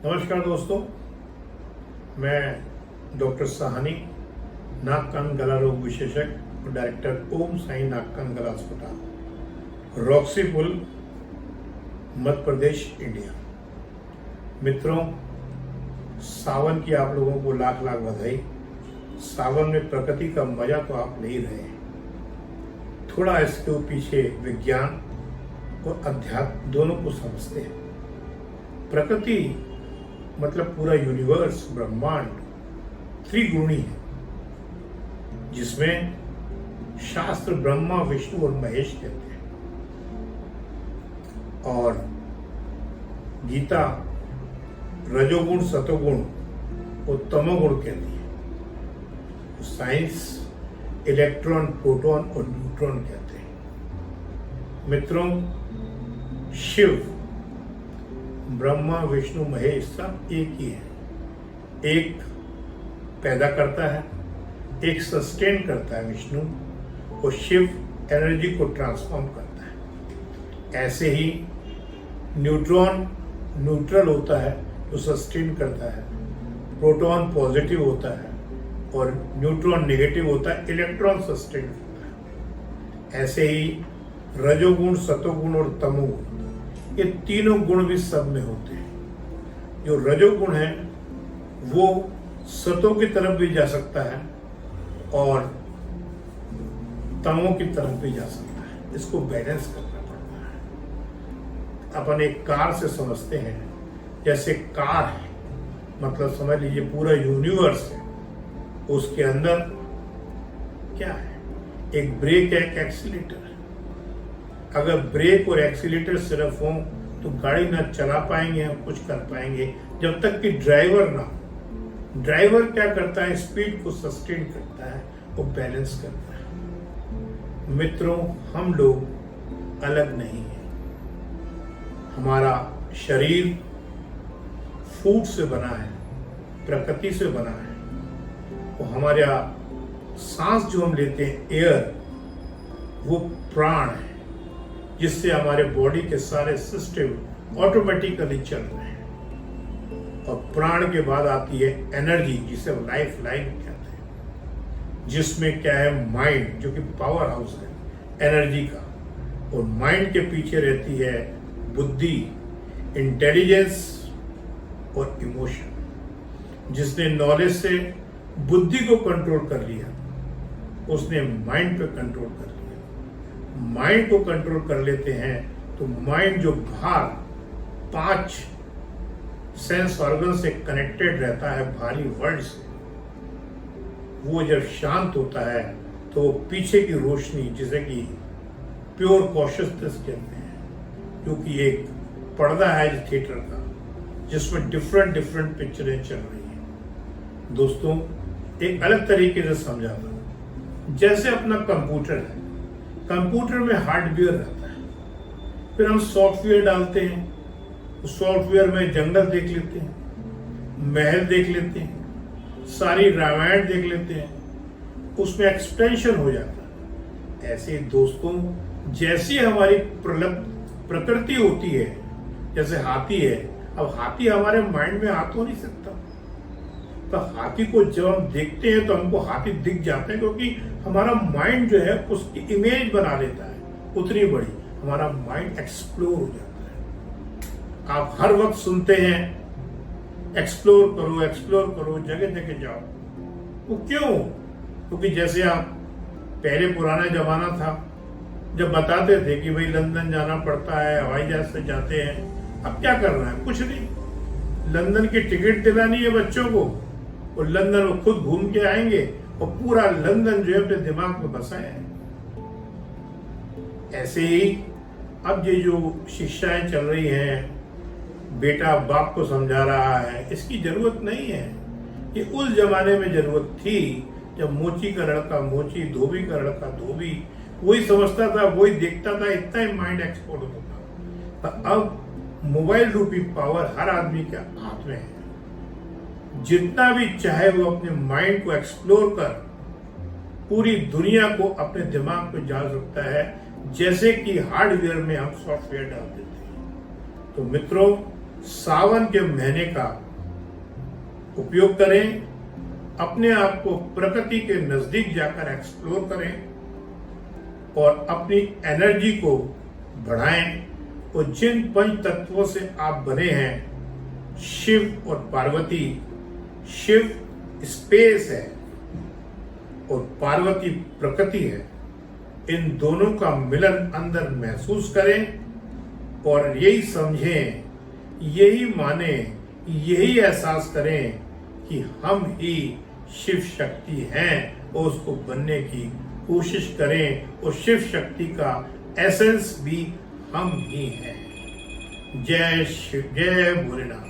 नमस्कार दोस्तों, मैं डॉक्टर साहनी, नाक कान गला रोग विशेषज्ञ और डायरेक्टर ओम साई नाक कान गला अस्पताल, रॉक्सी पुल, मध्य प्रदेश, इंडिया। मित्रों, सावन की आप लोगों को लाख लाख बधाई। सावन में प्रकृति का मजा तो आप ले रहे हैं। थोड़ा इसके पीछे विज्ञान और अध्यात्म दोनों को समझते हैं। प्रकृति मतलब पूरा यूनिवर्स, ब्रह्मांड त्रिगुणी है, जिसमें शास्त्र ब्रह्मा, विष्णु और महेश कहते हैं, और गीता रजोगुण, सतोगुण और तमोगुण कहती है। साइंस इलेक्ट्रॉन, प्रोटॉन और न्यूट्रॉन कहते हैं। मित्रों, शिव, ब्रह्मा, विष्णु, महेश सब एक ही है। एक पैदा करता है, एक सस्टेन करता है विष्णु, और शिव एनर्जी को ट्रांसफॉर्म करता है। ऐसे ही न्यूट्रॉन न्यूट्रल होता है जो सस्टेन करता है, प्रोटॉन पॉजिटिव होता है और न्यूट्रॉन नेगेटिव होता है, इलेक्ट्रॉन सस्टेन करता है। ऐसे ही रजोगुण, सतोगुण और तमोगुण, ये तीनों गुण भी सब में होते हैं। जो रजोगुण है वो सतों की तरफ भी जा सकता है और तमों की तरफ भी जा सकता है। इसको बैलेंस करना पड़ता है। अपन एक कार से समझते हैं, जैसे कार है, मतलब समझ लीजिए पूरा यूनिवर्स है, उसके अंदर क्या है? एक ब्रेक है, एक एक्सीलेटर है। अगर ब्रेक और एक्सीलेटर सिर्फ हो तो गाड़ी ना चला पाएंगे, हम कुछ कर पाएंगे जब तक कि ड्राइवर ना हो। ड्राइवर क्या करता है? स्पीड को सस्टेन करता है, वो बैलेंस करता है। मित्रों, हम लोग अलग नहीं हैं। हमारा शरीर फूड से बना है, प्रकृति से बना है। वो हमारा सांस जो हम लेते हैं, एयर, वो प्राण है, जिससे हमारे बॉडी के सारे सिस्टम ऑटोमेटिकली चल रहे हैं। और प्राण के बाद आती है एनर्जी, जिसे लाइफ लाइन कहते हैं, जिसमें क्या है? माइंड, जो कि पावर हाउस है एनर्जी का, और माइंड के पीछे रहती है बुद्धि, इंटेलिजेंस और इमोशन। जिसने नॉलेज से बुद्धि को कंट्रोल कर लिया, उसने माइंड पे कंट्रोल कर लिया। माइंड को कंट्रोल कर लेते हैं तो माइंड जो बाहर 5 सेंस ऑर्गन से कनेक्टेड रहता है, भारी वर्ल्ड से, वो जब शांत होता है तो वो पीछे की रोशनी, जिसे कि प्योर कॉन्शियसनेस कहते हैं, जो कि एक पर्दा है थिएटर का, जिसमें डिफरेंट डिफरेंट पिक्चरें चल रही हैं। दोस्तों, एक अलग तरीके से समझाता हूं। जैसे अपना कंप्यूटर है, कंप्यूटर में हार्डवेयर रहता है, फिर हम सॉफ्टवेयर डालते हैं। सॉफ्टवेयर में जंगल देख लेते हैं, महल देख लेते हैं, सारी रामायण देख लेते हैं, उसमें एक्सटेंशन हो जाता है। ऐसे दोस्तों, जैसी हमारी प्रकृति होती है, जैसे हाथी है, अब हाथी हमारे माइंड में आ तो नहीं सकता, तो हाथी को जब हम देखते हैं तो हमको हाथी दिख जाते हैं, क्योंकि हमारा माइंड जो है उसकी इमेज बना लेता है उतनी बड़ी। हमारा माइंड एक्सप्लोर हो जाता है। आप हर वक्त सुनते हैं एक्सप्लोर करो, एक्सप्लोर करो, जगह जगह जाओ। वो क्यों? क्योंकि जैसे आप पहले पुराना जमाना था, जब बताते थे कि भाई लंदन जाना पड़ता है, हवाई जहाज से जाते हैं। अब क्या करना है? कुछ नहीं, लंदन की टिकट दिलानी है बच्चों को, और लंदन वो खुद घूम के आएंगे, और पूरा लंदन जो है अपने दिमाग में बसा है। ऐसे ही अब ये जो शिक्षाएं चल रही हैं, बेटा बाप को समझा रहा है, इसकी जरूरत नहीं है। ये उस जमाने में जरूरत थी, जब मोची का लड़का मोची, धोबी का लड़का धोबी, वही समझता था, वही देखता था, इतना ही माइंड एक्सपोर्ट होता था। अब मोबाइल रूपी पावर हर आदमी के हाथ में है। जितना भी चाहे वो अपने माइंड को एक्सप्लोर कर पूरी दुनिया को अपने दिमाग में डाल सकता है, जैसे कि हार्डवेयर में हम सॉफ्टवेयर डाल देते हैं। तो मित्रों, सावन के महीने का उपयोग करें, अपने आप को प्रकृति के नजदीक जाकर एक्सप्लोर करें और अपनी एनर्जी को बढ़ाएं। और जिन पंच तत्वों से आप बने हैं, शिव और पार्वती, शिव स्पेस है और पार्वती प्रकृति है, इन दोनों का मिलन अंदर महसूस करें और यही समझें, यही माने, यही एहसास करें कि हम ही शिव शक्ति हैं और उसको बनने की कोशिश करें। और शिव शक्ति का एसेंस भी हम ही हैं। जय शिव, जय भोलेनाथ।